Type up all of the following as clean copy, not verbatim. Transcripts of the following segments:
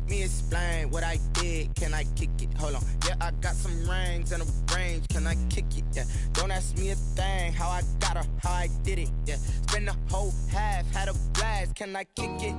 Let me explain what I did. Can I kick it? Hold on. Yeah, I got some rings and a range. Can I kick it? Yeah. Don't ask me a thing. How I got her, how I did it. Yeah. Spend the whole half, had a blast. Can I kick it?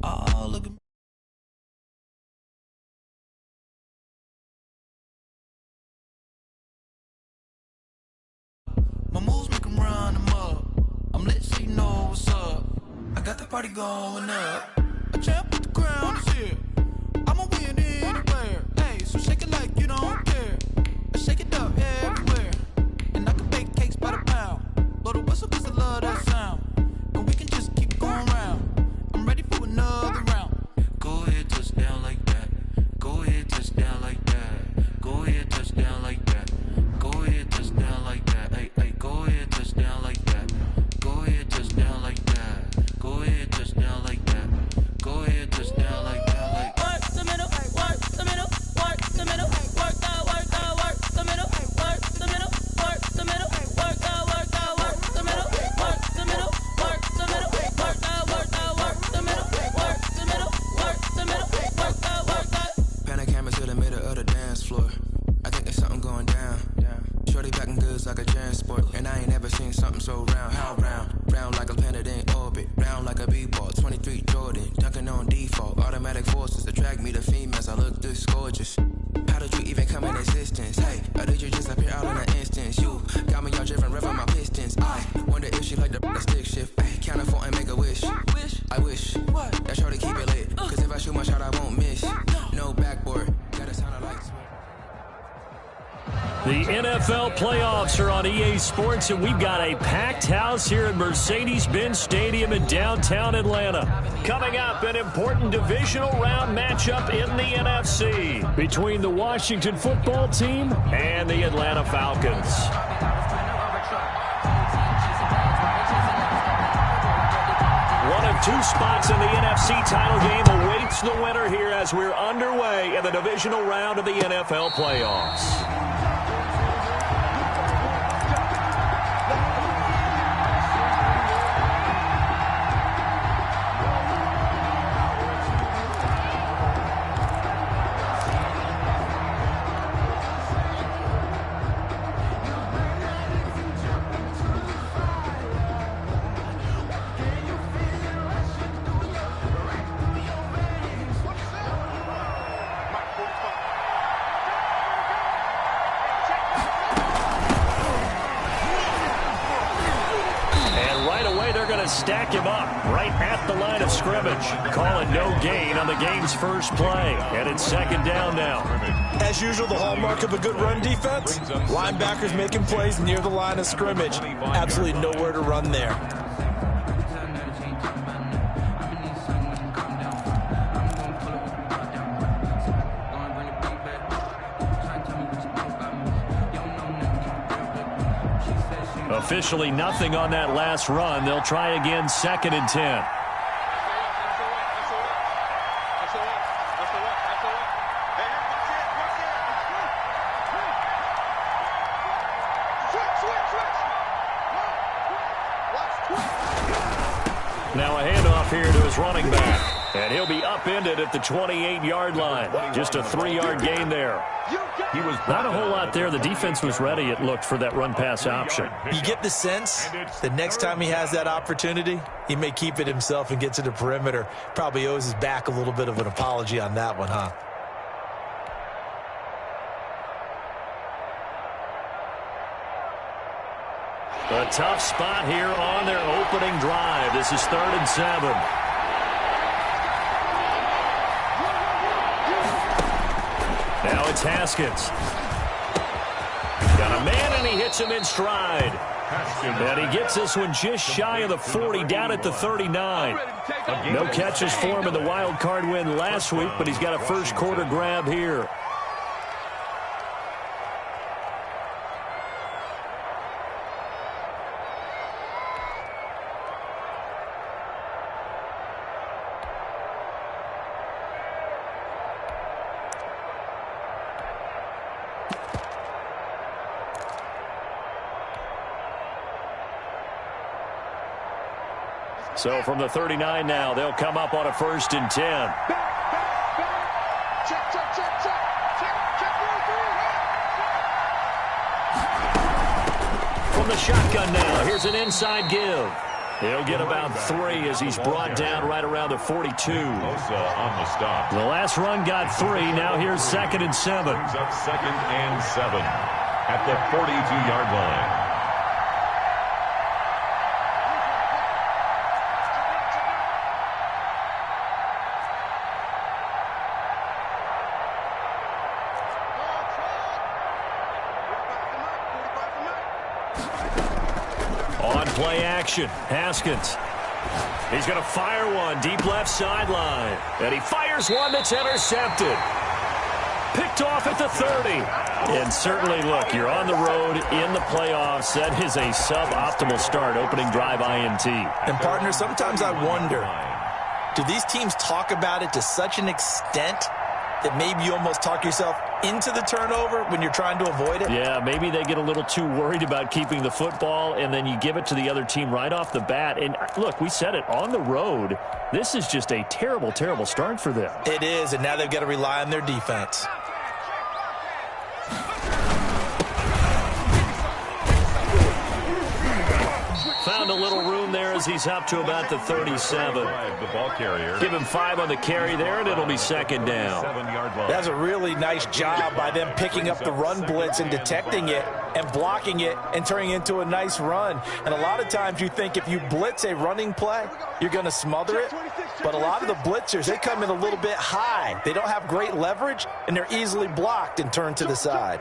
Oh, look at me. My moves make 'em run them up. I'm lit so you know what's up. I got the party going up. A champ with the crown is here. I'ma win anywhere. Hey, so shake it like you don't care. I shake it up everywhere. And I can bake cakes by the pound. Blow the whistle 'cause I love that sound. And we can just keep going round. I'm ready for another round. Go ahead, touch down like that. Go ahead, touch down like that. Go ahead, touch down like that. Go ahead, touch down like that. Hey, hey, go ahead, touch down like that. Go ahead, touch down like that. Go ahead, touch down like that. Go ahead, touch down like that. Like work the middle, work the middle, work the middle, work the middle, work the middle, work the middle, work the middle, work the middle, work the middle, work the middle, work the middle, work the middle, work the middle, work the. Pan the camera to the middle of the dance floor. I think there's something going down. Shorty backing goods like a transport, and I ain't never seen something so round. How round? Round like a planet in orbit, round like a b-ball. 23 Jordan, dunking on default. Automatic forces attract me to females. I look this gorgeous. How did you even come in existence? Hey, or did you just appear out in an instance? You got me all driven, revving my pistons. I wonder if she like the stick shift. Hey, count for and make a wish. I wish that shorty keep it lit. 'Cause if I shoot my shot, I won't miss. No backboard, gotta sound like. The NFL playoffs are on EA Sports, and we've got a packed house here at Mercedes-Benz Stadium in downtown Atlanta. Coming up, an important divisional round matchup in the NFC between the Washington football team and the Atlanta Falcons. One of two spots in the NFC title game awaits the winner here as we're underway in the divisional round of the NFL playoffs. Stack him up right at the line of scrimmage. Calling no gain on the game's first play. And it's second down now. As usual, the hallmark of a good run defense. Linebackers making plays near the line of scrimmage. Absolutely nowhere to run there. Officially nothing on that last run. They'll try again, 2nd and 10. Now a handoff here to his running back. And he'll be upended at the 28-yard line. Just a 3-yard gain there. He was not a whole lot there. The defense was ready, it looked, for that run-pass option. You get the sense that next time he has that opportunity, he may keep it himself and get to the perimeter. Probably owes his back a little bit of an apology on that one, huh? A tough spot here on their opening drive. This is 3rd and 7. Now it's Haskins. Got a man, and he hits him in stride. And he gets this one just shy of the 40, down at the 39. No catches for him in the wild card win last week, but he's got a first quarter grab here. So from the 39 now, they'll come up on a 1st and 10. From the shotgun now, here's an inside give. He'll get about 3 as he's brought down right around the 42. On the stop. The last run got 3. Now here's 2nd and 7. Brings up 2nd and 7 at the 42-yard line. Play action. Haskins. He's going to fire one deep left sideline. And he fires one that's intercepted. Picked off at the 30. And certainly, look, you're on the road in the playoffs. That is a suboptimal start, opening drive INT. And, partner, sometimes I wonder, do these teams talk about it to such an extent that maybe you almost talk yourself into the turnover when you're trying to avoid it? Yeah, maybe they get a little too worried about keeping the football, and then you give it to the other team right off the bat. And, look, we said it, on the road, this is just a terrible, terrible start for them. It is, and now they've got to rely on their defense. Found a little room there as he's up to about the 37. The ball carrier. Give him 5 on the carry there, and it'll be 2nd down. 7-yard line. That's a really nice job by them picking up the run blitz and detecting it and blocking it and turning it into a nice run. And a lot of times you think if you blitz a running play, you're going to smother it. But a lot of the blitzers, they come in a little bit high. They don't have great leverage, and they're easily blocked and turned to the side.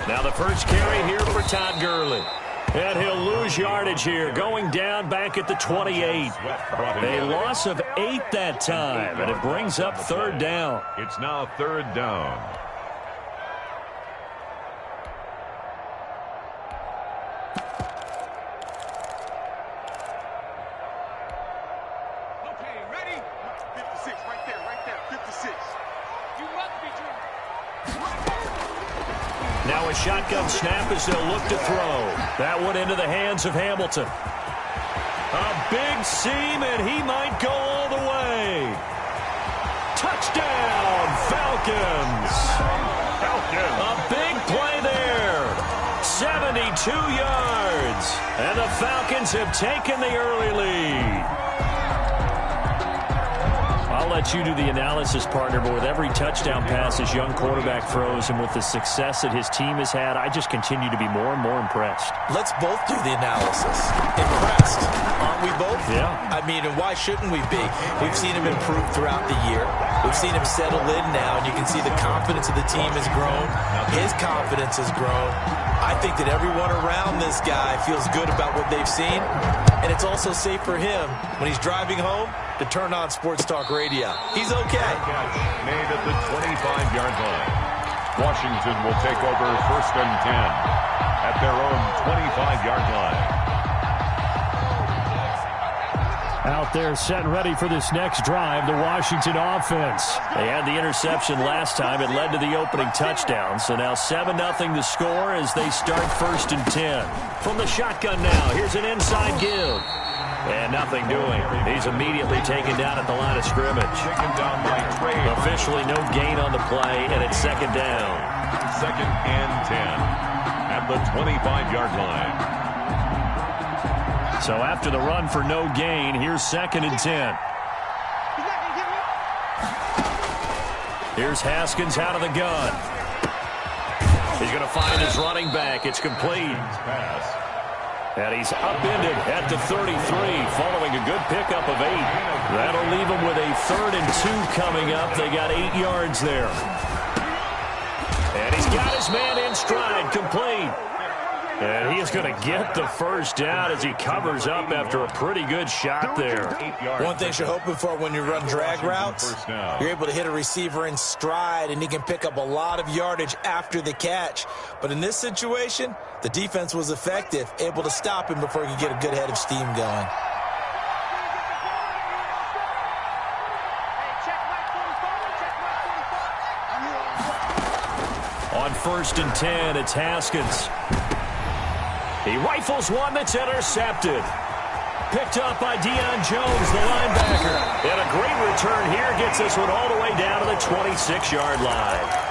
Now the first carry here for Todd Gurley. And he'll lose yardage here, going down back at the 28. A loss of 8 that time, and it brings up 3rd down. It's now 3rd down. Okay, ready? 56, right there, 56. You must be dreaming. Now a shotgun snap as they'll look to throw. That one into the hands of Hamilton. A big seam, and he might go all the way. Touchdown, Falcons. A big play there. 72 yards. And the Falcons have taken the early lead. I'll let you do the analysis, partner, but with every touchdown pass his young quarterback throws and with the success that his team has had, I just continue to be more and more impressed. Let's both do the analysis. Impressed. Aren't we both? Yeah. I mean, and why shouldn't we be? We've seen him improve throughout the year. We've seen him settle in now, and you can see the confidence of the team has grown. His confidence has grown. I think that everyone around this guy feels good about what they've seen, and it's also safe for him when he's driving home to turn on Sports Talk Radio. He's okay. Catch made at the 25-yard line. Washington will take over 1st and 10 at their own 25-yard line. Out there set and ready for this next drive, the Washington offense. They had the interception last time. It led to the opening touchdown. So now 7-0 the score as they start 1st and 10. From the shotgun now, here's an inside give. And nothing doing. He's immediately taken down at the line of scrimmage. Taken down by Trey. Officially no gain on the play, and it's 2nd down. 2nd and 10 at the 25-yard line. So after the run for no gain, here's 2nd and 10. Here's Haskins out of the gun. He's going to find his running back. It's complete. And he's upended at the 33 following a good pickup of 8. That'll leave him with a 3rd and 2 coming up. They got 8 yards there. And he's got his man in stride, complete. And he is going to get the first down as he covers up after a pretty good shot there. One thing you're hoping for when you run drag routes, you're able to hit a receiver in stride, and he can pick up a lot of yardage after the catch. But in this situation, the defense was effective, able to stop him before he could get a good head of steam going. On 1st and 10, it's Haskins. He rifles one that's intercepted. Picked up by Deion Jones, the linebacker. And a great return here gets this one all the way down to the 26-yard line.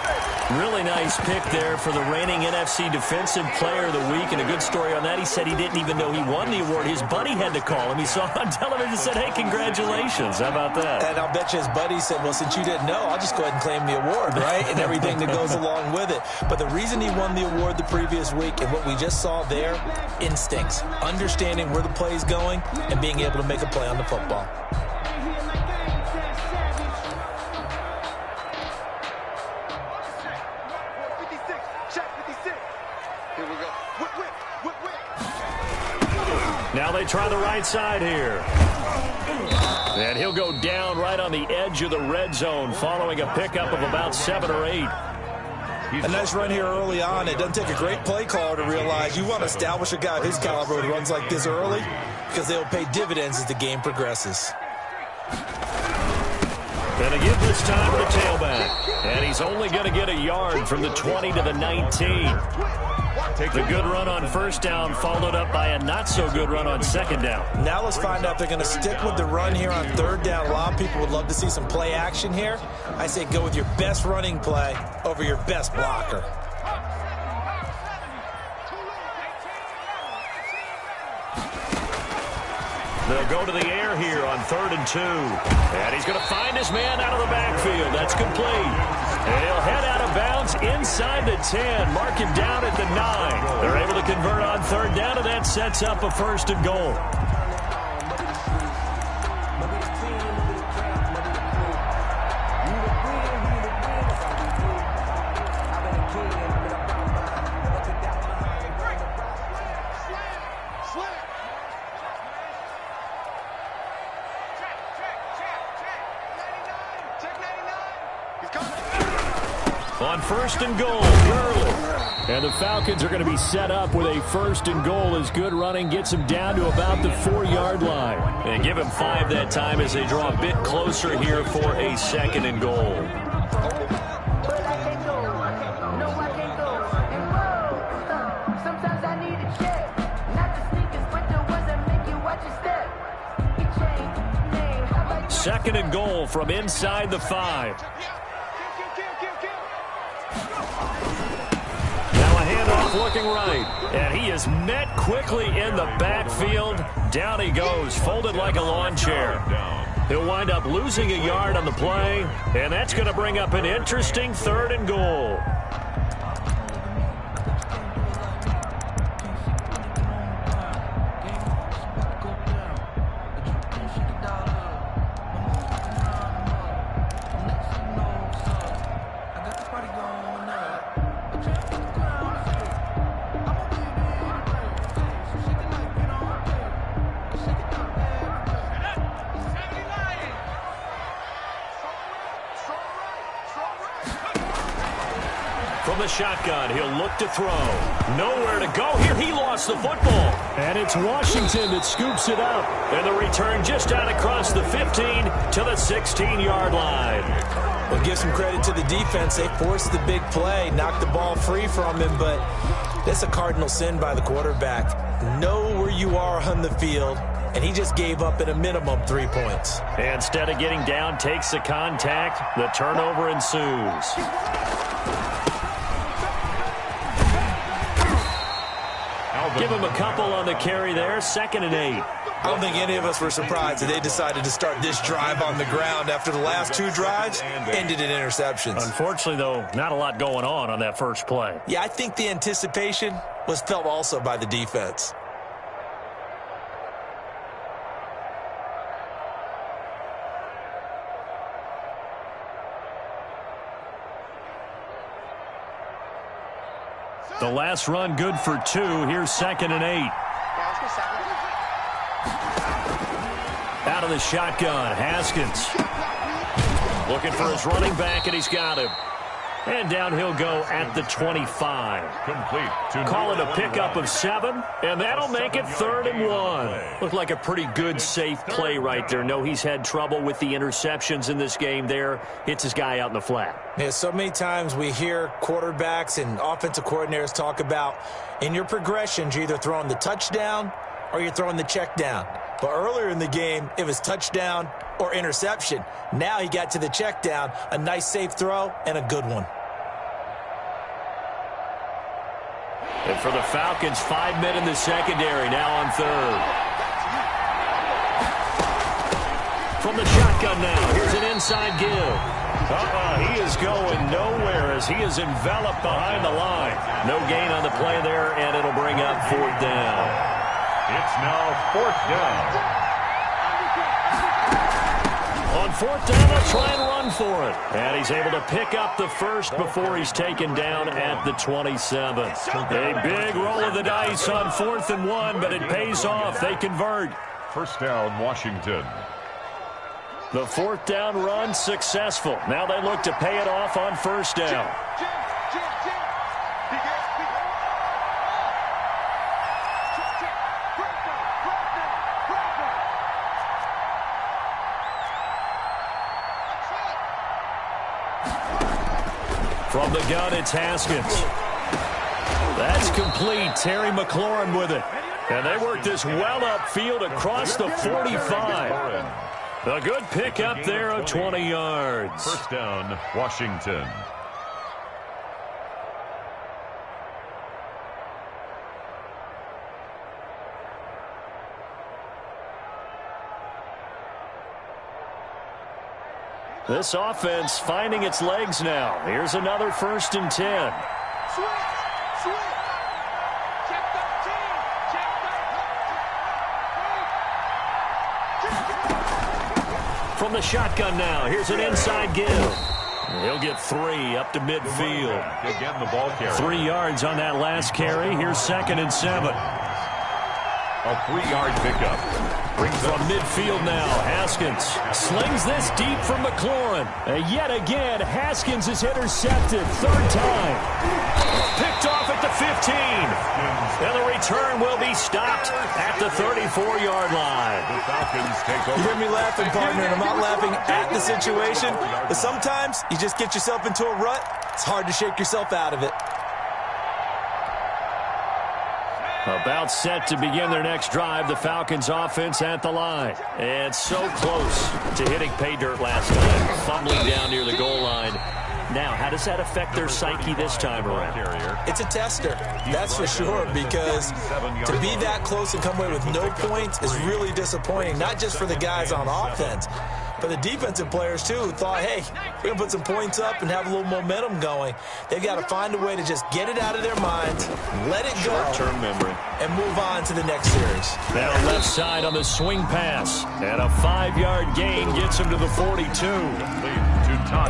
Really nice pick there for the reigning NFC Defensive Player of the Week. And a good story on that. He said he didn't even know he won the award. His buddy had to call him. He saw it on television and said, hey, congratulations. How about that? And I'll bet you his buddy said, well, since you didn't know, I'll just go ahead and claim the award, right? And everything that goes along with it. But the reason he won the award the previous week and what we just saw there, instincts, understanding where the play is going and being able to make a play on the football. Now they try the right side here. And he'll go down right on the edge of the red zone following a pickup of about 7 or 8. A nice run here early on. It doesn't take a great play caller to realize you want to establish a guy of his caliber who runs like this early because they'll pay dividends as the game progresses. And a give this time to the tailback. And he's only going to get a yard from the 20 to the 19. The good run on 1st down followed up by a not-so-good run on 2nd down. Now let's find out if they're going to stick with the run here on 3rd down. A lot of people would love to see some play action here. I say go with your best running play over your best blocker. They'll go to the air here on 3rd and 2. And he's going to find his man out of the backfield. That's complete. And he'll head out of bounds inside the 10. Mark him down at the 9. They're able to convert on 3rd down, and that sets up a 1st and goal. On 1st and goal, Gurley. And the Falcons are going to be set up with a 1st and goal as good running gets them down to about the 4-yard line. And give him 5 that time as they draw a bit closer here for a 2nd and goal. Second and goal from inside the 5. Looking right, and he is met quickly in the backfield. Down he goes, folded like a lawn chair. He'll wind up losing a yard on the play, and that's going to bring up an interesting 3rd and goal. From the shotgun, he'll look to throw. Nowhere to go here. He lost the football. And it's Washington that scoops it up. And the return just out across the 15 to the 16-yard line. Well, give some credit to the defense. They forced the big play, knocked the ball free from him, but that's a cardinal sin by the quarterback. Know where you are on the field, and he just gave up at a minimum 3 points. And instead of getting down, takes the contact. The turnover ensues. Give him a couple on the carry there. 2nd and 8. don't think any of us were surprised that they decided to start this drive on the ground after the last 2 drives ended in interceptions. Unfortunately, though, not a lot going on that first play. Yeah, I think the anticipation was felt also by the defense. The last run good for 2. Here's 2nd and 8. Out of the shotgun, Haskins. Looking for his running back, and he's got him. And down he'll go at the 25. Complete. Call it a pickup of 7, and that'll make it 3rd and 1. Looked like a pretty good, safe play right there. No, he's had trouble with the interceptions in this game there. Hits his guy out in the flat. Yeah, so many times we hear quarterbacks and offensive coordinators talk about in your progressions, you're either throwing the touchdown or you're throwing the check down. But earlier in the game, it was touchdown or interception. Now he got to the check down, a nice safe throw, and a good one. And for the Falcons, 5 men in the secondary, now on 3rd. From the shotgun now, here's an inside give. He is going nowhere as he is enveloped behind the line. No gain on the play there, and it'll bring up 4th down. It's now 4th down. On 4th down, they'll try and run for it. And he's able to pick up the first before he's taken down at the 27. A big roll of the dice on 4th and 1, but it pays off. They convert. 1st down, Washington. The 4th down run successful. Now they look to pay it off on 1st down. From the gun, it's Haskins. That's complete. Terry McLaurin with it. And they work this well upfield across the 45. A good pickup there of 20 yards. 1st down, Washington. This offense finding its legs now. Here's another 1st and 10. From the shotgun now, here's an inside give. He'll get 3 up to midfield. Again, the ball carrier. 3 yards on that last carry. Here's 2nd and 7. A 3-yard pickup. From midfield now, Haskins slings this deep from McLaurin. Yet again, Haskins is intercepted. 3rd time. Picked off at the 15. And the return will be stopped at the 34-yard line. The Falcons take over. You hear me laughing, partner, and I'm not laughing at the situation, but sometimes you just get yourself into a rut. It's hard to shake yourself out of it. About set to begin their next drive, the Falcons offense at the line. And so close to hitting pay dirt last time, fumbling down near the goal line. Now, how does that affect their psyche this time around? It's a tester, that's for sure, because to be that close and come away with no points is really disappointing, not just for the guys on offense, but the defensive players, too, who thought, hey, we're going to put some points up and have a little momentum going. They've got to find a way to just get it out of their minds, let it go, short-term memory, and move on to the next series. Now left side on the swing pass, and a 5-yard gain gets him to the 42.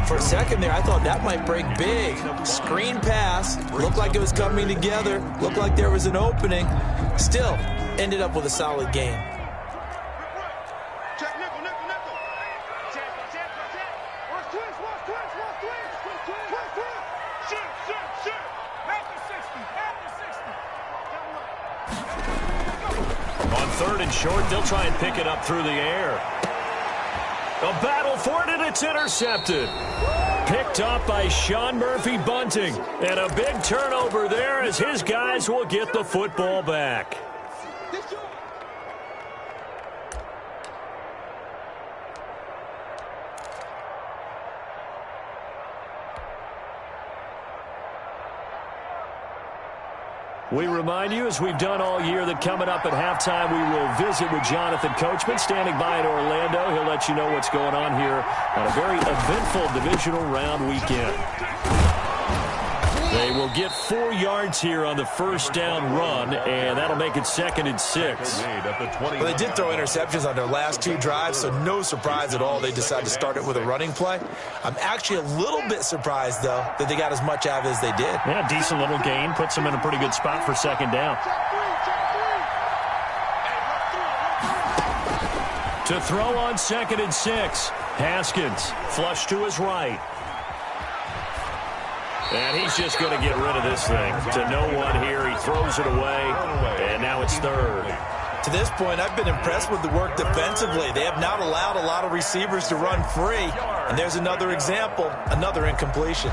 For a second there, I thought that might break big. Screen pass, looked like it was coming together, looked like there was an opening. Still, ended up with a solid game. On 3rd and short, they'll try and pick it up through the air. A battle for it, and it's intercepted. Picked up by Sean Murphy-Bunting. And a big turnover there as his guys will get the football back. We remind you, as we've done all year, that coming up at halftime, we will visit with Jonathan Coachman, standing by in Orlando. He'll let you know what's going on here on a very eventful divisional round weekend. They will get 4 yards here on the first down run, and that'll make it 2nd and 6. Well, they did throw interceptions on their last 2 drives, so no surprise at all they decided to start it with a running play. I'm actually a little bit surprised, though, that they got as much out of it as they did. Yeah, decent little gain. Puts them in a pretty good spot for 2nd down. To throw on 2nd and 6. Haskins, flush to his right. And he's just going to get rid of this thing. To no one here. He throws it away, and now it's 3rd. To this point, I've been impressed with the work defensively. They have not allowed a lot of receivers to run free. And there's another example, another incompletion.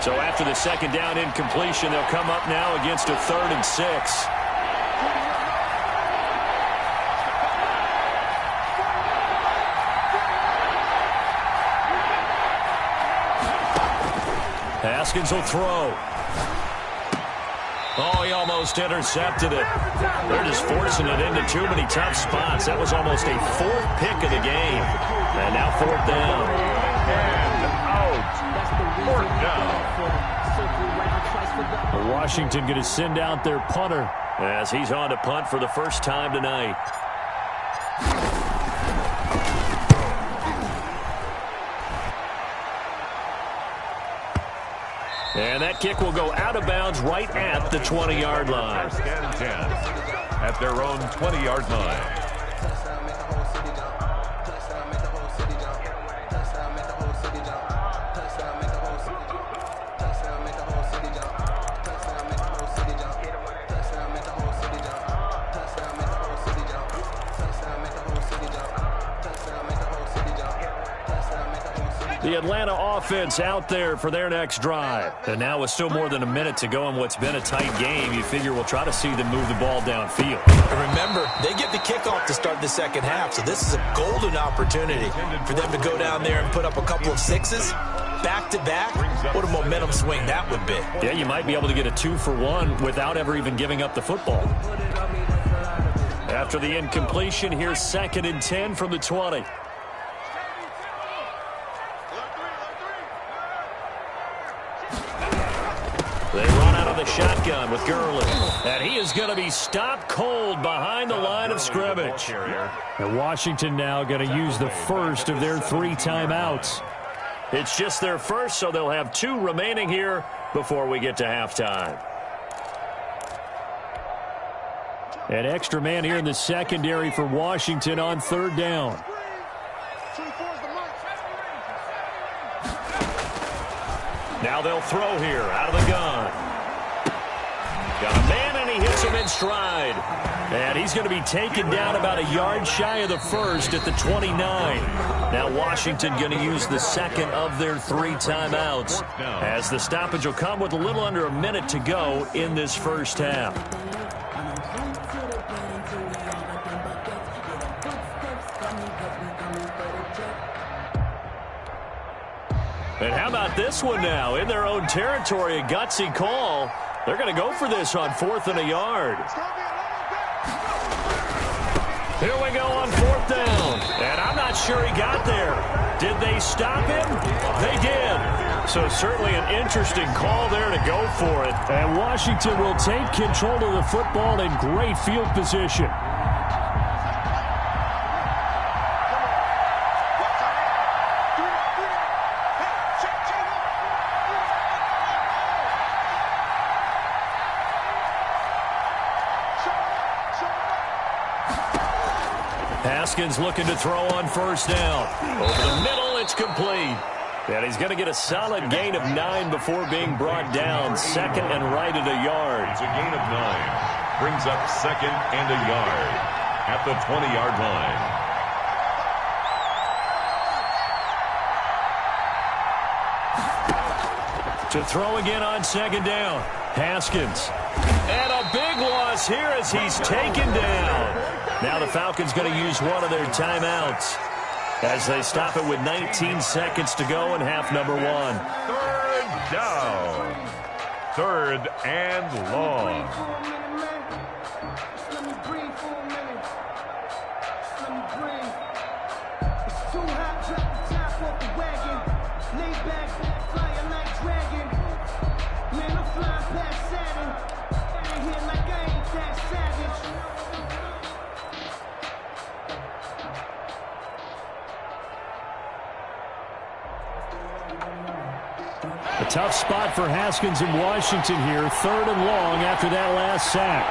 So after the 2nd down incompletion, they'll come up now against a 3rd and 6. Haskins will throw. Oh, he almost intercepted it. They're just forcing it into too many tough spots. That was almost a 4th pick of the game. And now 4th down. And out. 4th down. Washington going to send out their punter as he's on to punt for the first time tonight. And that kick will go out of bounds right at the 20-yard line. 1st and 10 at their own 20-yard line. The Atlanta offense out there for their next drive. And now with still more than a minute to go in what's been a tight game, you figure we'll try to see them move the ball downfield. And remember, they get the kickoff to start the 2nd half, so this is a golden opportunity for them to go down there and put up a couple of 6s back-to-back. What a momentum swing that would be. Yeah, you might be able to get a 2-for-1 without ever even giving up the football. After the incompletion, here's 2nd and 10 from the 20. They run out of the shotgun with Gurley. And he is going to be stopped cold behind the line of scrimmage. And Washington now going to use the first of their 3 timeouts. It's just their first, so they'll have 2 remaining here before we get to halftime. An extra man here in the secondary for Washington on 3rd down. Now they'll throw here out of the gun. Got a man, and he hits him in stride. And he's going to be taken down about a yard shy of the first at the 29. Now Washington going to use the 2nd of their 3 timeouts, as the stoppage will come with a little under a minute to go in this first half. And how about this one now? In their own territory, a gutsy call. They're going to go for this on 4th and a yard. Here we go on 4th down. And I'm not sure he got there. Did they stop him? They did. So certainly an interesting call there to go for it. And Washington will take control of the football in great field position. Haskins looking to throw on 1st down. Over the middle, it's complete. And he's going to get a solid gain of 9 before being brought down. 2nd and right at a yard. It's a gain of 9. Brings up 2nd and a yard at the 20-yard line. To throw again on 2nd down. Haskins. And a big loss here as he's taken down. Now the Falcons going to use one of their timeouts. as they stop it with 19 seconds to go in half number one. Third down. Third and long. A tough spot for Haskins in Washington here. Third and long after that last sack.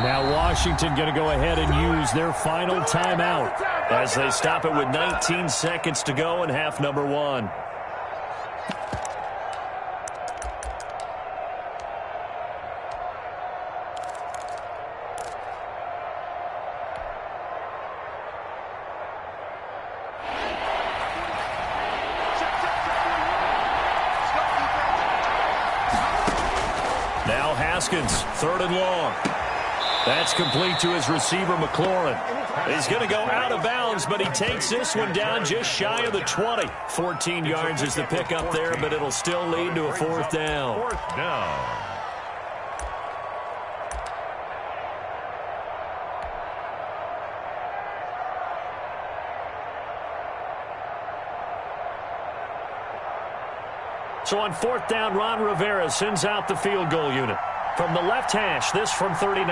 Now Washington going to go ahead and use their final timeout as they stop it with 19 seconds to go in half number one. Now Haskins, third and long. That's complete to his receiver, McLaurin. He's going to go out of bounds, but he takes this one down just shy of the 20. 14 yards is the pickup there, but it'll still lead to a fourth down. Fourth down. So on fourth down, Ron Rivera sends out the field goal unit. From the left hash, this from 39.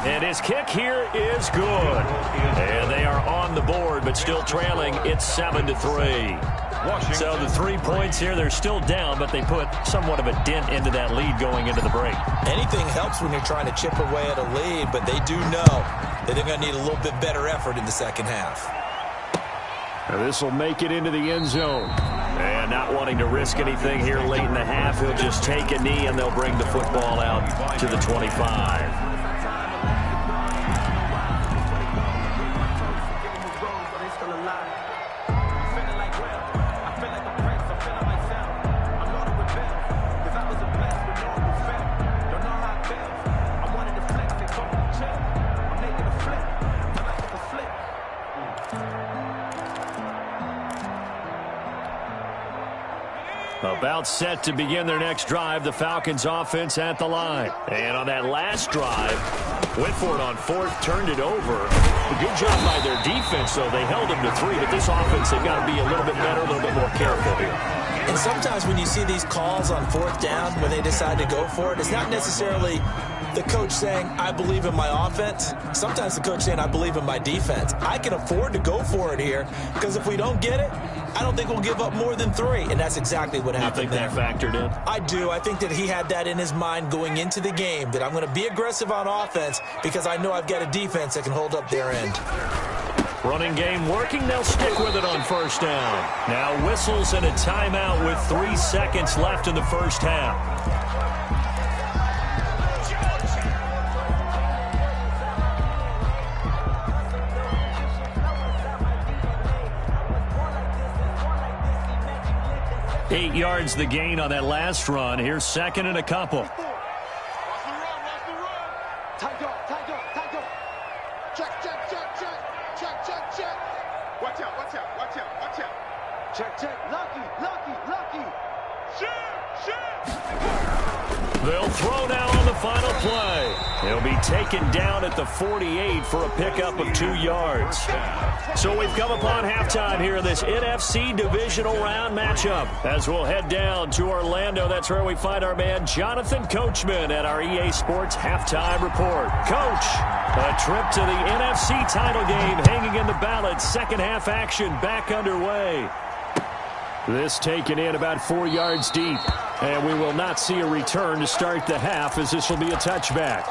And his kick here is good. And they are on the board, but still trailing. It's 7-3. So the 3 points here, they're still down, but they put somewhat of a dent into that lead going into the break. Anything helps when you're trying to chip away at a lead, but they do know that they're going to need a little bit better effort in the second half. This will make it into the end zone. And not wanting to risk anything here late in the half, he'll just take a knee and they'll bring the football out to the 25. About set to begin their next drive, the Falcons offense at the line. And on that last drive, went for it on fourth, turned it over. A good job by their defense, though. They held them to 3, but this offense, they've got to be a little bit better, a little bit more careful here. And sometimes when you see these calls on fourth down, when they decide to go for it, it's not necessarily the coach saying, I believe in my offense. Sometimes the coach saying, I believe in my defense. I can afford to go for it here because if we don't get it, I don't think we'll give up more than 3. And that's exactly what happened there. You think that factored in? I do. I think that he had that in his mind going into the game, that I'm going to be aggressive on offense because I know I've got a defense that can hold up their end. Running game working. They'll stick with it on first down. Now whistles and a timeout with 3 seconds left in the first half. Eight yards the gain on that last run. Here's second and a couple. Watch the run. Tight up. Check. Watch out. Check. Lucky. Shoot. They'll throw now on the final play. He'll be taken down at the 48 for a pickup of 2 yards. So we've come upon halftime here in this NFC divisional round matchup. As we'll head down to Orlando, that's where we find our man Jonathan Coachman at our EA Sports Halftime Report. Coach, a trip to the NFC title game hanging in the balance. Second half action back underway. This taken in about 4 yards deep. And we will not see a return to start the half as this will be a touchback.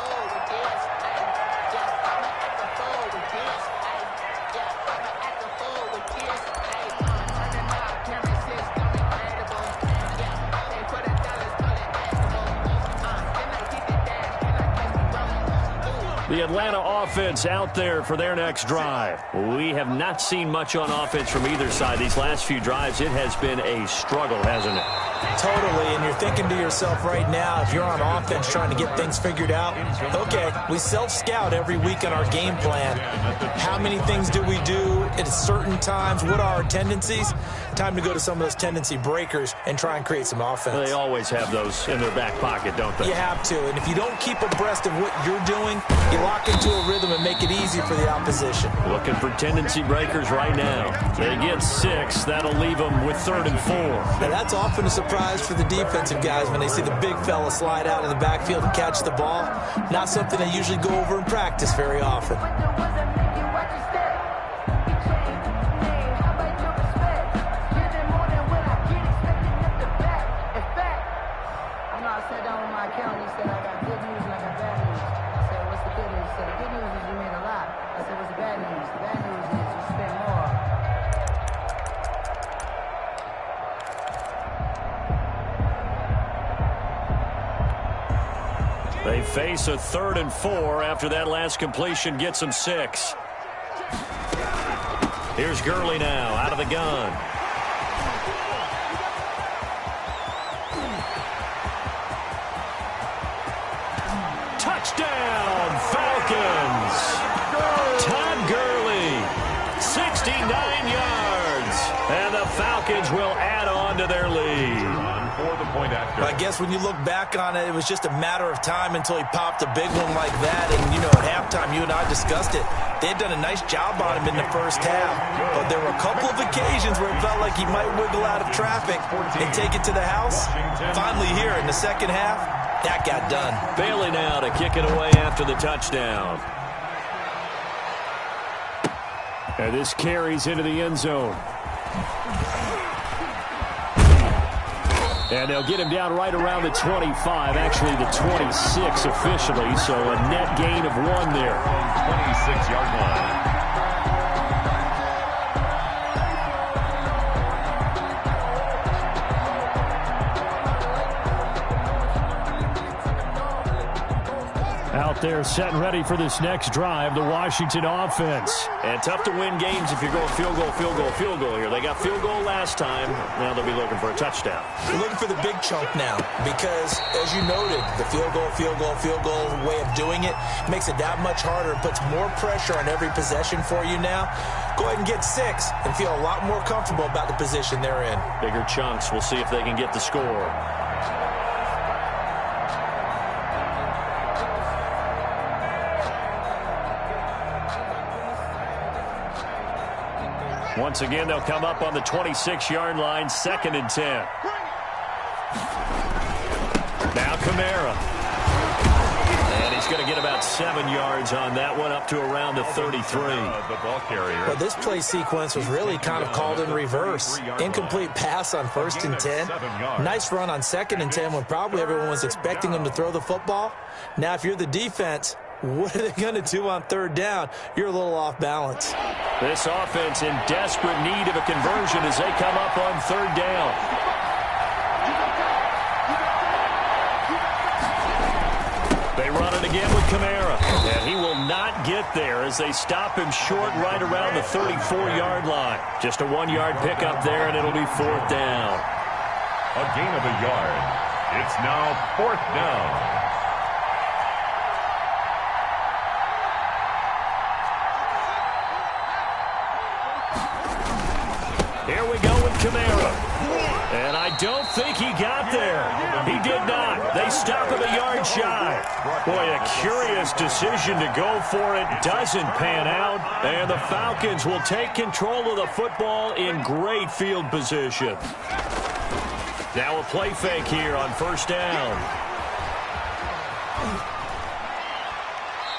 The Atlanta offense out there for their next drive. We have not seen much on offense from either side. These last few drives, it has been a struggle, hasn't it? Totally, and you're thinking to yourself right now, if you're on offense trying to get things figured out, okay, we self-scout every week on our game plan. How many things do we do at certain times? What are our tendencies? Time to go to some of those tendency breakers and try and create some offense. They always have those in their back pocket, don't they? You have to, and if you don't keep abreast of what you're doing, you lock into a rhythm and make it easy for the opposition. Looking for tendency breakers right now. They get 6. That'll leave them with 3rd and 4. Now that's often a surprise for the defensive guys when they see the big fella slide out of the backfield and catch the ball. Not something they usually go over in practice very often. They face a 3rd and 4 after that last completion gets them 6. Here's Gurley now out of the gun. Touchdown, Falcons! Todd Gurley, 69 yards. And the Falcons will add on to their lead. I guess when you look back on it, it was just a matter of time until he popped a big one like that. And, you know, at halftime, you and I discussed it. They had done a nice job on him in the first half. But there were a couple of occasions where it felt like he might wiggle out of traffic and take it to the house. Finally here in the second half, that got done. Bailey now to kick it away after the touchdown. And this carries into the end zone. And they'll get him down right around the 25, actually the 26 officially, so a net gain of 1 there. 26-yard line. Out there set and ready for this next drive, the Washington offense. And tough to win games if you're going field goal, field goal, field goal here. They got field goal last time. Now they'll be looking for a touchdown. We're looking for the big chunk now because, as you noted, the field goal way of doing it makes it that much harder and puts more pressure on every possession for you now. Go ahead and get 6 and feel a lot more comfortable about the position they're in. Bigger chunks. We'll see if they can get the score. Once again, they'll come up on the 26-yard line, 2nd and 10. Now Kamara. And he's going to get about 7 yards on that one, up to around the 33. Well, this play sequence was really kind of called in reverse. Incomplete pass on 1st and 10. Nice run on 2nd and 10 when probably everyone was expecting him to throw the football. Now, if you're the defense, what are they going to do on 3rd down? You're a little off balance. This offense in desperate need of a conversion as they come up on 3rd down. They run it again with Kamara. And he will not get there as they stop him short right around the 34-yard line. Just a 1-yard pickup there, and it'll be 4th down. A gain of a yard. It's now 4th down. Here we go with Kamara. And I don't think he got there. He did not. They stop him a yard shy. Boy, a curious decision to go for it. Doesn't pan out. And the Falcons will take control of the football in great field position. Now a play fake here on 1st down.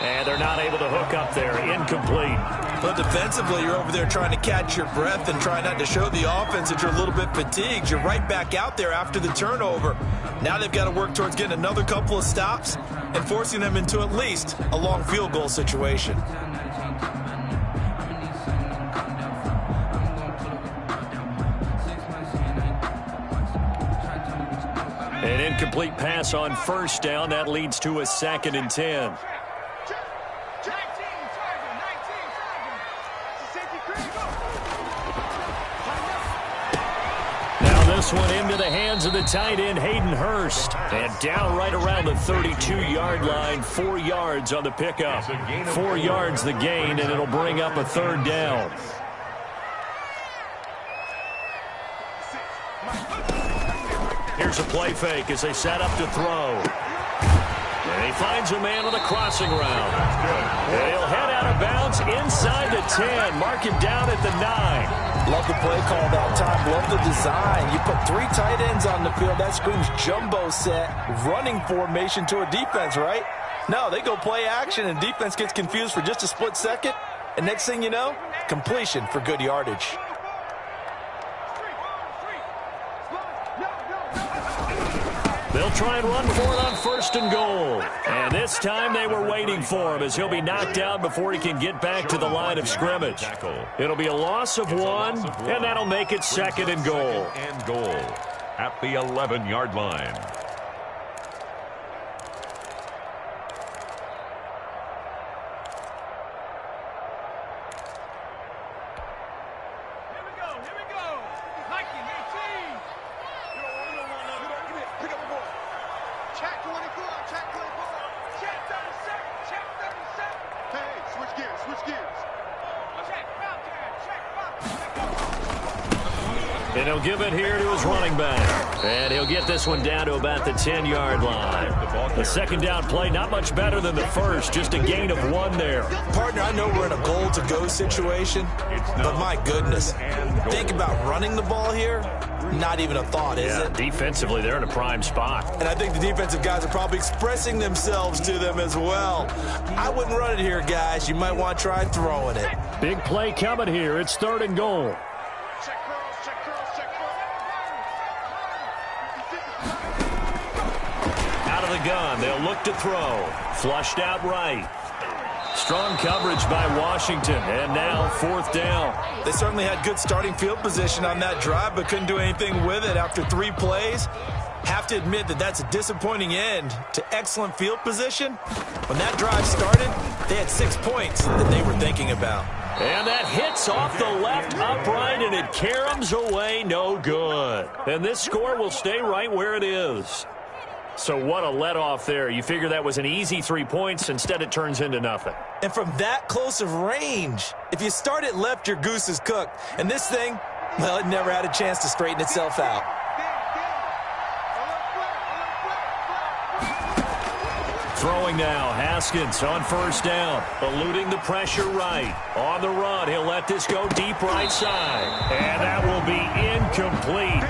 And they're not able to hook up there. Incomplete. But defensively, you're over there trying to catch your breath and try not to show the offense that you're a little bit fatigued. You're right back out there after the turnover. Now they've got to work towards getting another couple of stops and forcing them into at least a long field goal situation. An incomplete pass on 1st down. That leads to a 2nd and 10. this one into the hands of the tight end, Hayden Hurst. And down right around the 32-yard line, 4 yards on the pickup. 4 yards the gain, and it'll bring up a third down. Here's a play fake as they set up to throw. And he finds a man on the crossing route. And he'll head out of bounds inside the 10. Mark him down at the 9. Love the play call that time. Love the design. You put 3 tight ends on the field. That screams jumbo set, running formation to a defense, right? No, they go play action, and defense gets confused for just a split second. And next thing you know, completion for good yardage. They'll try and run for it on 1st and goal. And this time they were waiting for him as he'll be knocked down before he can get back to the line of scrimmage. It'll be a loss of 1, and that'll make it 2nd and goal. And goal at the 11-yard line. And he'll give it here to his running back. And he'll get this one down to about the 10-yard line. The 2nd down play, not much better than the first, just a gain of 1 there. Partner, I know we're in a goal-to-go situation, but my goodness, think about running the ball here. Not even a thought, is it? Defensively, they're in a prime spot. And I think the defensive guys are probably expressing themselves to them as well. I wouldn't run it here, guys. You might want to try throwing it. Big play coming here. It's 3rd and goal. Out of the gun, they'll look to throw. Flushed out right. Strong coverage by Washington, and now 4th down. They certainly had good starting field position on that drive, but couldn't do anything with it after 3 plays. Have to admit that that's a disappointing end to excellent field position. When that drive started, they had 6 points that they were thinking about. And that hits off the left upright, and it caroms away, no good. And this score will stay right where it is. So what a let-off there. You figure that was an easy 3 points. Instead, it turns into nothing. And from that close of range, if you start it left, your goose is cooked. And this thing, well, it never had a chance to straighten itself out. Throwing now, Haskins on 1st down, eluding the pressure right. On the run, he'll let this go deep right side. And that will be incomplete.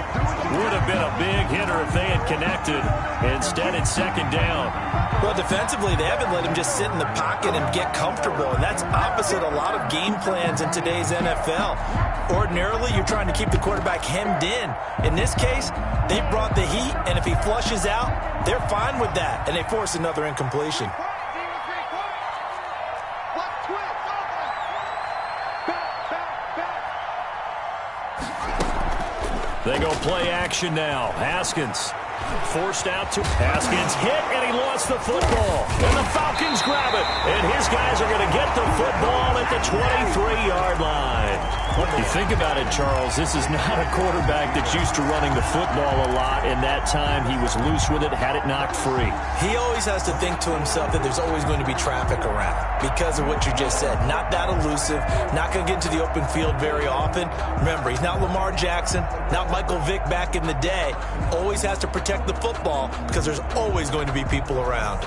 Would have been a big hitter if they had connected. Instead, it's 2nd down. Well, defensively, they haven't let him just sit in the pocket and get comfortable, and that's opposite a lot of game plans in today's NFL. Ordinarily, you're trying to keep the quarterback hemmed in. In this case, they brought the heat, and if he flushes out, they're fine with that, and they force another incompletion. They go play action now. Haskins forced out to Haskins. Hit, and he lost the football. And the Falcons grab it. And his guys are going to get the football at the 23-yard line. You think about it, Charles, this is not a quarterback that's used to running the football a lot. In that time, he was loose with it, had it knocked free. He always has to think to himself that there's always going to be traffic around because of what you just said. Not that elusive, not going to get into the open field very often. Remember, he's not Lamar Jackson, not Michael Vick back in the day. Always has to protect the football because there's always going to be people around.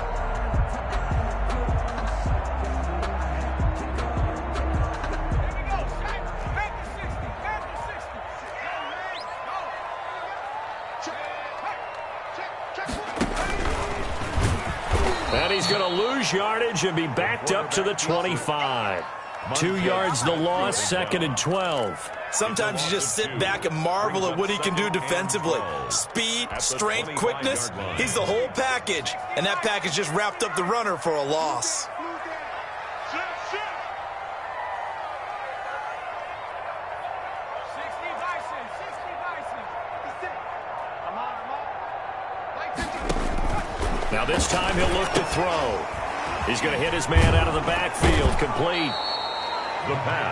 And he's going to lose yardage and be backed up to the 25. 2 yards the loss, 2nd and 12. Sometimes you just sit back and marvel at what he can do defensively. Speed, strength, quickness, he's the whole package. And that package just wrapped up the runner for a loss. Now this time he'll look to throw. He's going to hit his man out of the backfield, complete.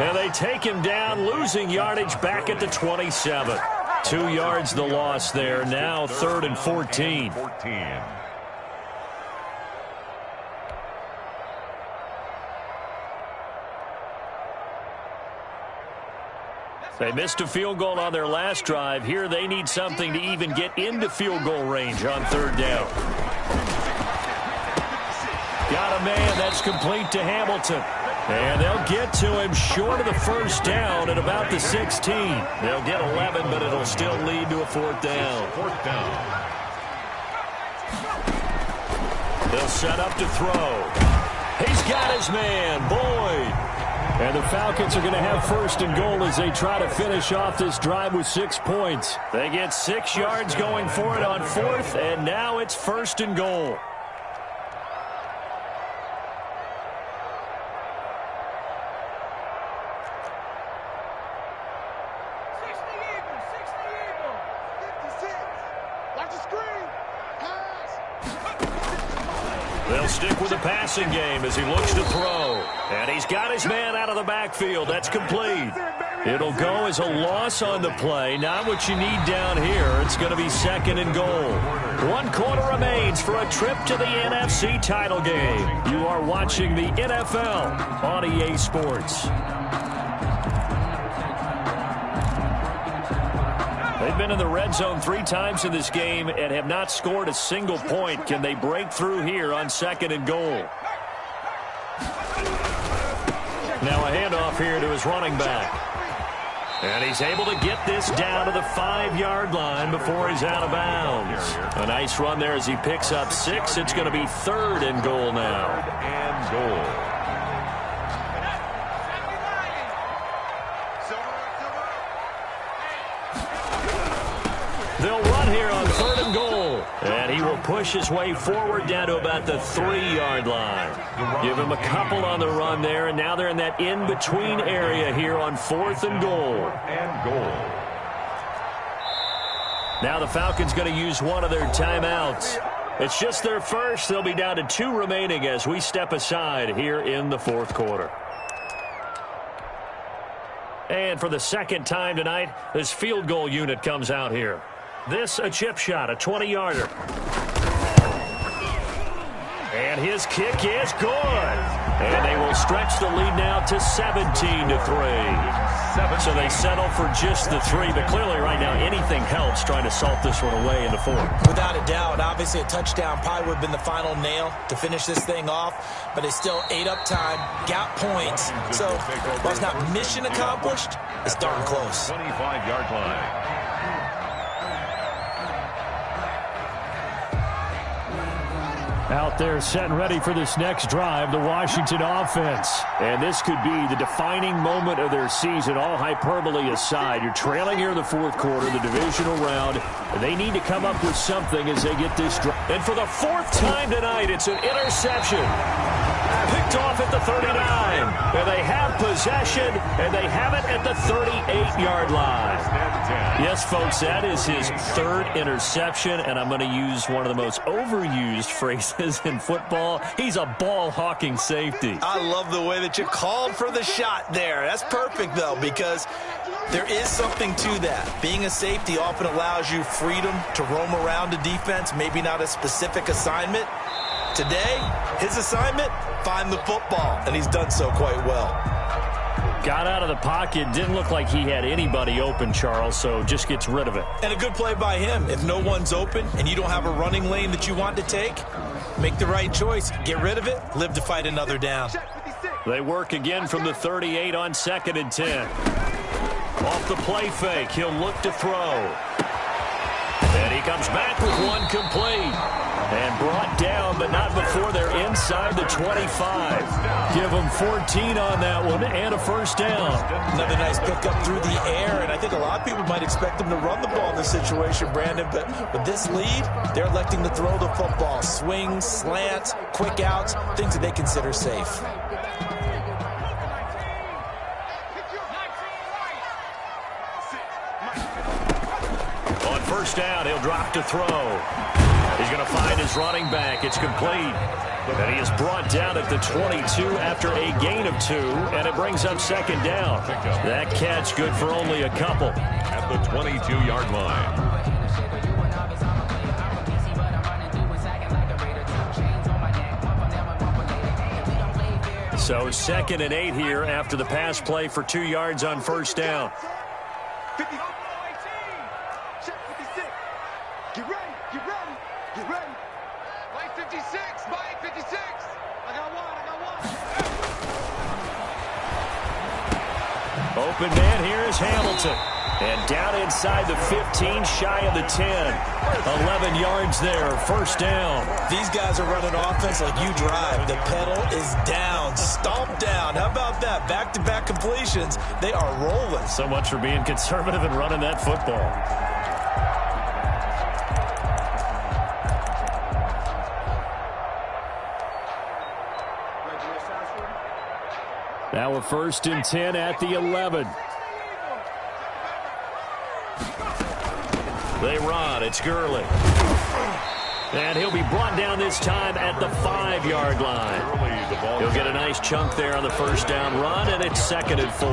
And they take him down, losing yardage back at the 27. 2 yards the loss there. Now 3rd and 14. They missed a field goal on their last drive. Here they need something to even get into field goal range on 3rd down. Got a man. That's complete to Hamilton. And they'll get to him short of the 1st down at about the 16. They'll get 11, but it'll still lead to a 4th down. They'll set up to throw. He's got his man, Boyd. And the Falcons are going to have 1st and goal as they try to finish off this drive with 6 points. They get 6 yards going for it on 4th, and now it's 1st and goal. They'll stick with the passing game as he looks to throw. And he's got his man out of the backfield. That's complete. It'll go as a loss on the play. Not what you need down here. It's going to be 2nd and goal. 1 quarter remains for a trip to the NFC title game. You are watching the NFL on EA Sports. They've been in the red zone 3 times in this game and have not scored a single point. Can they break through here on 2nd and goal? Now a handoff here to his running back. And he's able to get this down to the 5-yard line before he's out of bounds. A nice run there as he picks up 6. It's going to be 3rd and goal now. 3rd and goal. They'll run here on 3rd and goal. And he will push his way forward down to about the 3-yard line. Give him a couple on the run there, and now they're in that in-between area here on 4th and goal. Now the Falcons going to use one of their timeouts. It's just their first. They'll be down to 2 remaining as we step aside here in the 4th quarter. And for the 2nd time tonight, this field goal unit comes out here. This a chip shot, a 20-yarder. And his kick is good. And they will stretch the lead now to 17-3. So they settle for just the 3. But clearly right now anything helps trying to salt this one away in the 4th. Without a doubt, obviously a touchdown probably would have been the final nail to finish this thing off. But it's still 8 up time, got points. So while it's not mission accomplished, it's darn close. 25-yard line. Out there set and ready for this next drive, the Washington offense. And this could be the defining moment of their season, all hyperbole aside. You're trailing here in the 4th quarter, the divisional round. And they need to come up with something as they get this drive. And for the 4th time tonight, it's an interception. Picked off at the 39. And they have possession, and they have it at the 38-yard line. Yes, folks, that is his 3rd interception, and I'm going to use one of the most overused phrases in football. He's a ball-hawking safety. I love the way that you called for the shot there. That's perfect, though, because there is something to that. Being a safety often allows you freedom to roam around a defense, maybe not a specific assignment. Today, his assignment, find the football, and he's done so quite well. Got out of the pocket, didn't look like he had anybody open, Charles, so just gets rid of it. And a good play by him. If no one's open and you don't have a running lane that you want to take, make the right choice. Get rid of it, live to fight another down. They work again from the 38 on 2nd and 10. Off the play fake, he'll look to throw. And he comes back with one complete. And brought down, but not before they're inside the 25. Give them 14 on that one and a 1st down. Another nice pickup through the air, and I think a lot of people might expect them to run the ball in this situation, Brandon, but with this lead, they're electing to throw the football. Swings, slants, quick outs, things that they consider safe. On 1st down, he'll drop to throw. He's going to find his running back. It's complete. And he is brought down at the 22 after a gain of 2, and it brings up second down. That catch good for only a couple. At the 22-yard line. So 2nd and 8 here after the pass play for 2 yards on first down. 50. Check 56. Get ready. Get ready. Get ready. Mike 56. Mike 56. I got one. Open man here is Hamilton. And down inside the 15, shy of the 10. 11 yards there, first down. These guys are running offense like you drive. The pedal is down, stomp down. How about that? Back-to-back completions. They are rolling. So much for being conservative and running that football. Now a 1st and 10 at the 11. They run. It's Gurley. And he'll be brought down this time at the 5-yard line. He'll get a nice chunk there on the first down run, and it's 2nd and 4.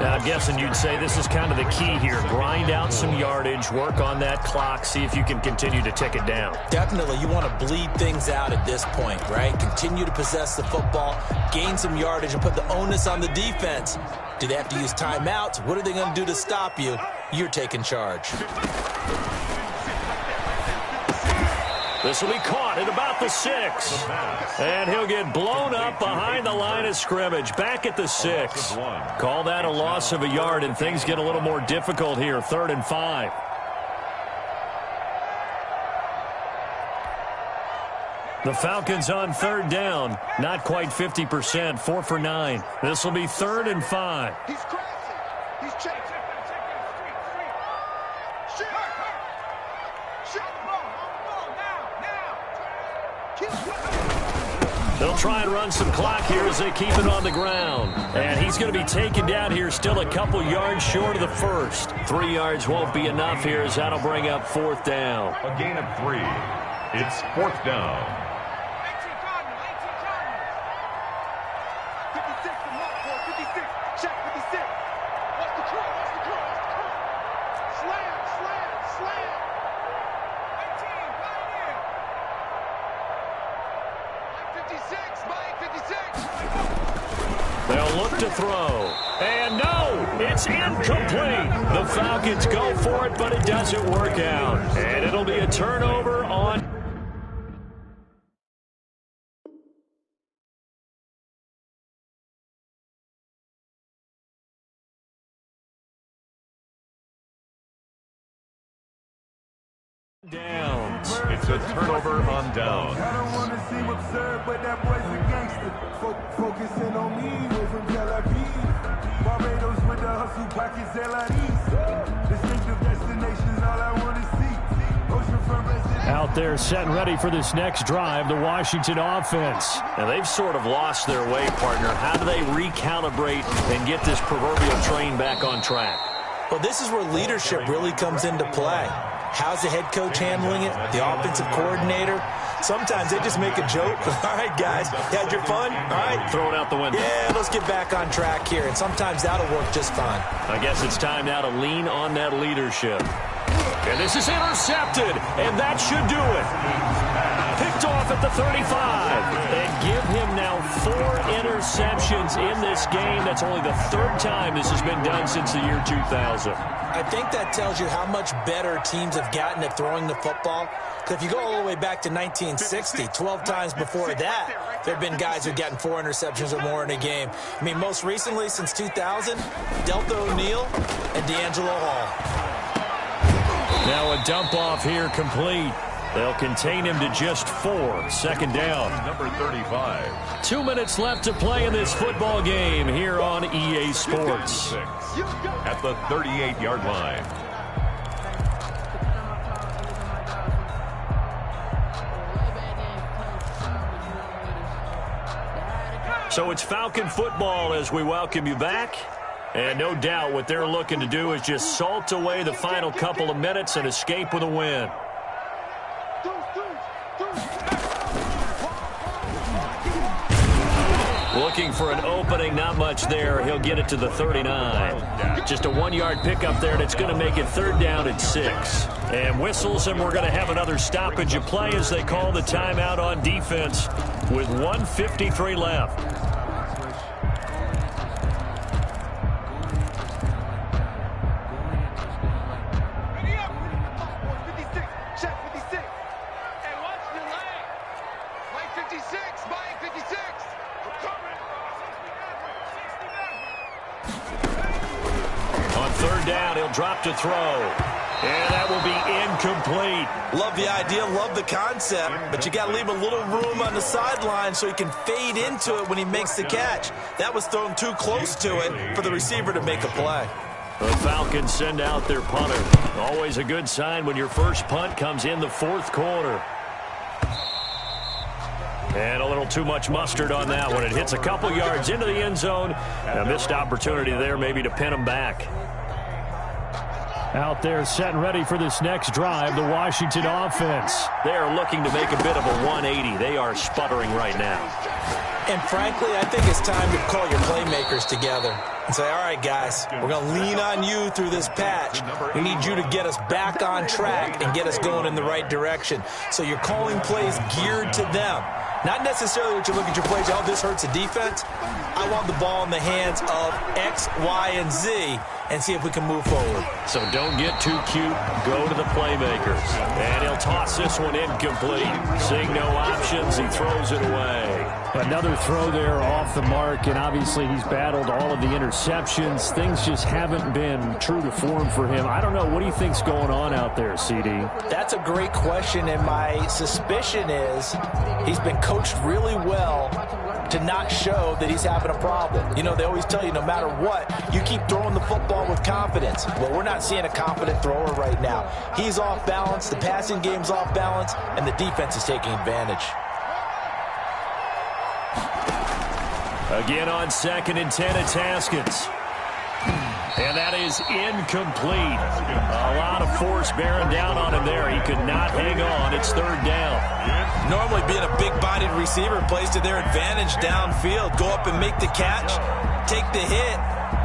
Now, I'm guessing you'd say this is kind of the key here. Grind out some yardage, work on that clock, see if you can continue to tick it down. Definitely. You want to bleed things out at this point, right? Continue to possess the football, gain some yardage, and put the onus on the defense. Do they have to use timeouts? What are they going to do to stop you? You're taking charge. This will be caught at about the 6. And he'll get blown up behind the line of scrimmage. Back at the 6. Call that a loss of a yard, and things get a little more difficult here. 3rd and 5. The Falcons on 3rd down. Not quite 50%. 4 for 9. This will be 3rd and 5. He's crashing. He's chasing. They'll try and run some clock here as they keep it on the ground. And he's going to be taken down here still a couple yards short of the first. 3 yards won't be enough here as that'll bring up 4th down. A gain of 3. It's 4th down. 56 to mark for 56. Check 56. Watch the curl. Slam. 56, Mike 56. They'll look to throw. And no, it's incomplete. The Falcons go for it, but it doesn't work out. And it'll be a turnover on. Downs. It's a turnover on downs. I don't want to seem absurd, but that boy's a gangster. Focusing on me, way from Tel Aviv. Barbados with the hustle pockets, LIDs. Distinctive destinations, all I want to see. Oceanfront residence. Out there set and ready for this next drive, the Washington offense. And they've sort of lost their way, partner. How do they recalibrate and get this proverbial train back on track? Well, this is where leadership really comes into play. How's the head coach handling it? The offensive coordinator? Sometimes they just make a joke. All right, guys, you had your fun? All right. Throw it out the window. Yeah, let's get back on track here. And sometimes that'll work just fine. I guess it's time now to lean on that leadership. And this is intercepted, and that should do it. Picked off at the 35. And give him now 4 interceptions in this game. That's only the 3rd time this has been done since the year 2000. I think that tells you how much better teams have gotten at throwing the football. Because if you go all the way back to 1960, 12 times before that, there have been guys who've gotten 4 interceptions or more in a game. I mean, most recently, since 2000, Delta O'Neal and D'Angelo Hall. Now a dump off here complete. They'll contain him to just 4. 2nd down. Number 35. 2 minutes left to play in this football game here on EA Sports. At the 38-yard line. So it's Falcon football as we welcome you back. And no doubt what they're looking to do is just salt away the final couple of minutes and escape with a win. Looking for an opening, not much there. He'll get it to the 39. Just a 1-yard pickup there, and it's going to make it 3rd down and 6. And whistles, and we're going to have another stoppage of play as they call the timeout on defense with 1:53 left. Drop to throw. And that will be incomplete. Love the idea, love the concept, but you got to leave a little room on the sideline so he can fade into it when he makes the catch. That was thrown too close to it for the receiver to make a play. The Falcons send out their punter. Always a good sign when your first punt comes in the 4th quarter. And a little too much mustard on that one. It hits a couple yards into the end zone. A missed opportunity there maybe to pin them back. Out there set and ready for this next drive, the Washington offense. They are looking to make a bit of a 180. They are sputtering right now. And frankly, I think it's time to call your playmakers together and say, all right, guys, we're going to lean on you through this patch. We need you to get us back on track and get us going in the right direction. So you're calling plays geared to them. Not necessarily that you look at your plays, oh, this hurts the defense. I want the ball in the hands of X, Y, and Z and see if we can move forward. So don't get too cute. Go to the playmakers. And he'll toss this one incomplete. Seeing no options, he throws it away. Another throw there off the mark, and obviously he's battled all of the interceptions. Things just haven't been true to form for him. I don't know. What do you think's going on out there, CD? That's a great question, and my suspicion is he's been coached really well to not show that he's having a problem. You know, they always tell you no matter what, you keep throwing the football with confidence. Well, we're not seeing a confident thrower right now. He's off balance, the passing game's off balance, and the defense is taking advantage. Again on 2nd and 10, it's Haskins. And that is incomplete. A lot of force bearing down on him there. He could not hang on. It's 3rd down. Normally being a big-bodied receiver plays to their advantage downfield. Go up and make the catch, take the hit,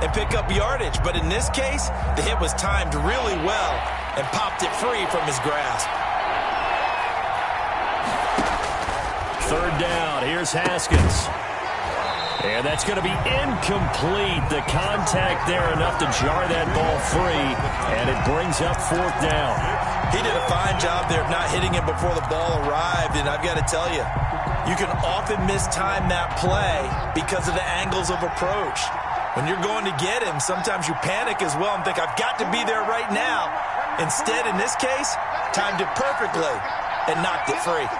and pick up yardage. But in this case, the hit was timed really well and popped it free from his grasp. 3rd down. Here's Haskins. And that's going to be incomplete. The contact there enough to jar that ball free, and it brings up 4th down. He did a fine job there of not hitting him before the ball arrived, and I've got to tell you, you can often mistime that play because of the angles of approach. When you're going to get him, sometimes you panic as well and think, I've got to be there right now. Instead, in this case, timed it perfectly and knocked it free.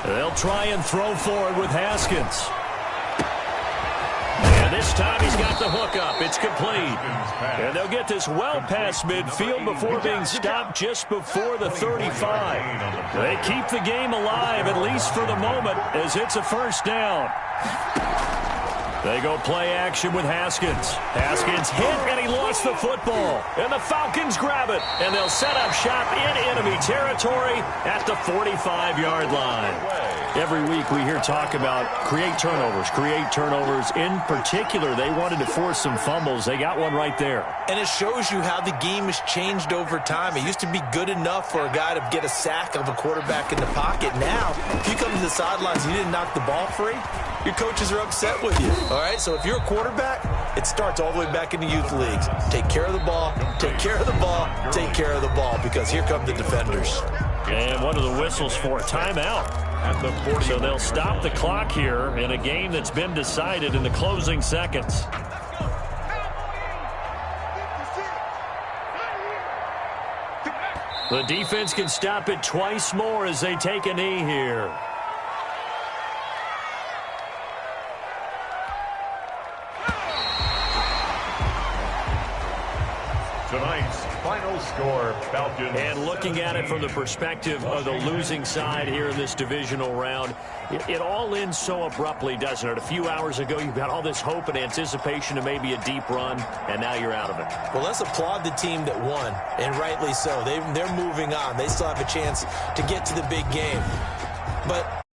They'll try and throw forward with Haskins. And this time he's got the hookup. It's complete. And they'll get this well past midfield before being stopped just before the 35. They keep the game alive, at least for the moment, as it's a 1st down. They go play action with Haskins. Haskins hit, and he lost the football. And the Falcons grab it, and they'll set up shop in enemy territory at the 45-yard line. Every week we hear talk about create turnovers. In particular, they wanted to force some fumbles. They got one right there. And it shows you how the game has changed over time. It used to be good enough for a guy to get a sack of a quarterback in the pocket. Now, if you come to the sidelines and you didn't knock the ball free, your coaches are upset with you. All right, so if you're a quarterback, it starts all the way back in the youth leagues. Take care of the ball, take care of the ball, take care of the ball, because here come the defenders. And one of the whistles for a timeout. So they'll stop the clock here in a game that's been decided in the closing seconds. The defense can stop it twice more as they take a knee here. Tonight's final score, Falcons. And looking at it from the perspective of the losing side here in this divisional round, it all ends so abruptly, doesn't it? A few hours ago, you've got all this hope and anticipation of maybe a deep run, and now you're out of it. Well, let's applaud the team that won, and rightly so. They're moving on. They still have a chance to get to the big game. But